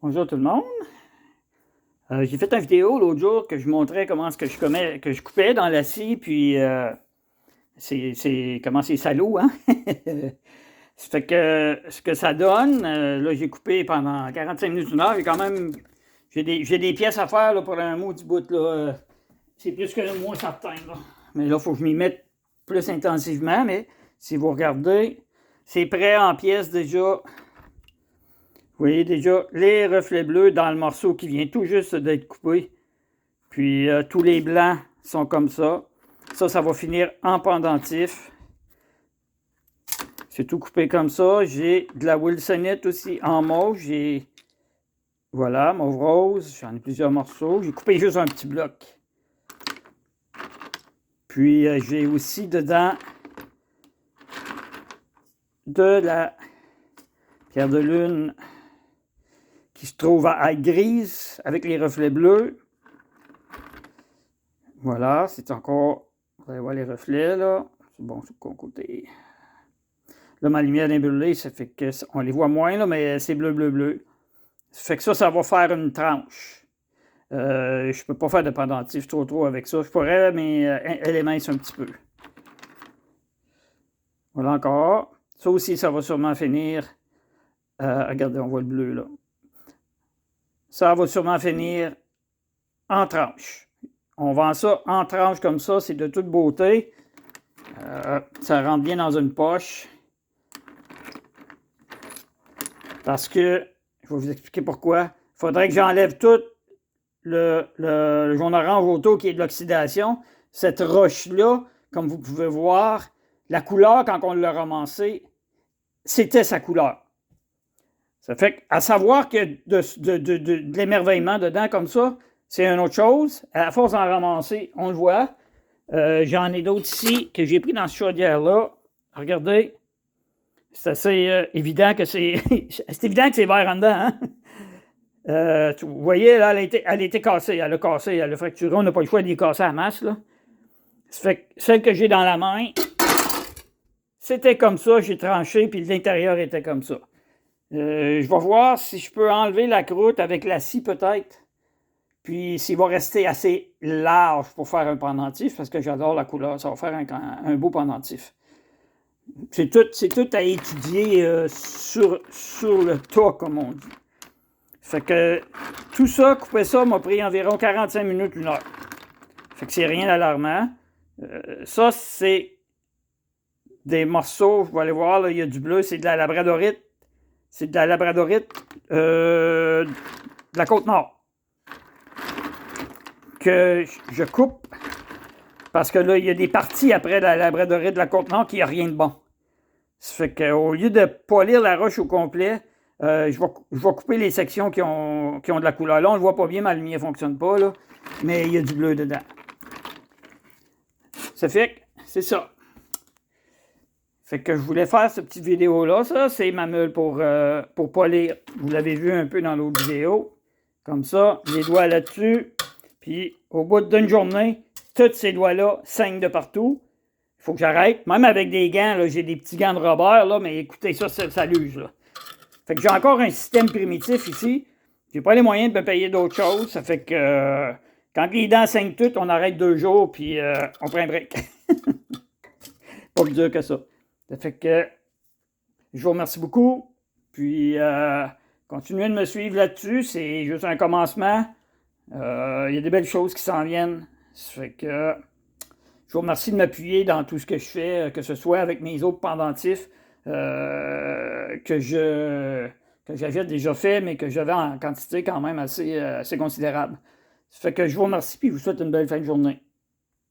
Bonjour tout le monde. J'ai fait une vidéo l'autre jour que je montrais comment ce que je coupais dans la scie, puis comment c'est salaud, hein? Ça fait que ce que ça donne, là j'ai coupé pendant 45 minutes, une heure, j'ai des pièces à faire là, pour un maudit bout, là. C'est plus que le mois certain, là. Mais là, il faut que je m'y mette plus intensivement, mais si vous regardez, c'est prêt en pièces déjà. Vous voyez déjà les reflets bleus dans le morceau qui vient tout juste d'être coupé. Puis tous les blancs sont comme ça. Ça va finir en pendentif. C'est tout coupé comme ça. J'ai de la wilsonite aussi en mauve. Voilà, mauve rose. J'en ai plusieurs morceaux. J'ai coupé juste un petit bloc. Puis j'ai aussi dedans de la pierre de lune qui se trouve à être grise avec les reflets bleus. Voilà, c'est encore... Vous allez voir les reflets, là. C'est bon, c'est de côté. Là, ma lumière est brûlée, ça fait qu'on les voit moins, là, mais c'est bleu, bleu, bleu. Ça fait que ça va faire une tranche. Je peux pas faire de pendentif trop avec ça. Je pourrais, mais elle émince un petit peu. Voilà encore. Ça aussi, ça va sûrement finir... regardez, on voit le bleu, là. Ça va sûrement finir en tranche. On vend ça en tranche comme ça, c'est de toute beauté. Ça rentre bien dans une poche. Parce que, je vais vous expliquer pourquoi. Il faudrait que j'enlève tout le jaune orange auto qui est de l'oxydation. Cette roche-là, comme vous pouvez voir, la couleur, quand on l'a ramassée, c'était sa couleur. Ça fait qu'à savoir que de l'émerveillement dedans comme ça, c'est une autre chose. À force d'en ramasser, on le voit. J'en ai d'autres ici que j'ai pris dans ce chaudière-là. Regardez. C'est assez évident que c'est... c'est évident que c'est vert en dedans, hein? Vous voyez, là, elle a été cassée. Elle a fracturé. On n'a pas le choix d'y casser à la masse, là. Ça fait que celle que j'ai dans la main, c'était comme ça. J'ai tranché, puis l'intérieur était comme ça. Je vais voir si je peux enlever la croûte avec la scie, peut-être. Puis s'il va rester assez large pour faire un pendentif, parce que j'adore la couleur. Ça va faire un beau pendentif. C'est tout à étudier sur le tas, comme on dit. Fait que tout ça, couper ça, m'a pris environ 45 minutes, une heure. Fait que c'est rien d'alarmant. Ça, c'est des morceaux, vous allez voir, là, il y a du bleu, c'est de la labradorite. C'est de la labradorite de la Côte-Nord. Que je coupe parce que là, il y a des parties après la labradorite de la Côte-Nord qui n'a rien de bon. Ça fait qu'au lieu de polir la roche au complet, je vais couper les sections qui ont de la couleur. Là, on ne le voit pas bien, ma lumière ne fonctionne pas, là, mais il y a du bleu dedans. Ça fait que c'est ça. Fait que je voulais faire cette petite vidéo-là. Ça, c'est ma meule pour polir. Vous l'avez vu un peu dans l'autre vidéo. Comme ça, les doigts là-dessus. Puis, au bout d'une journée, tous ces doigts-là saignent de partout. Il faut que j'arrête. Même avec des gants, là, j'ai des petits gants de Robert, là, mais écoutez, ça l'use, là. Fait que j'ai encore un système primitif ici. J'ai pas les moyens de me payer d'autres choses. Ça fait que quand les dents saignent toutes, on arrête 2 jours, puis on prend un break. Pas plus dur que ça. Ça fait que je vous remercie beaucoup. Puis continuez de me suivre là-dessus. C'est juste un commencement. Il y a des belles choses qui s'en viennent. Ça fait que je vous remercie de m'appuyer dans tout ce que je fais, que ce soit avec mes autres pendentifs que j'avais déjà fait, mais que j'avais en quantité quand même assez considérable. Ça fait que je vous remercie et je vous souhaite une belle fin de journée.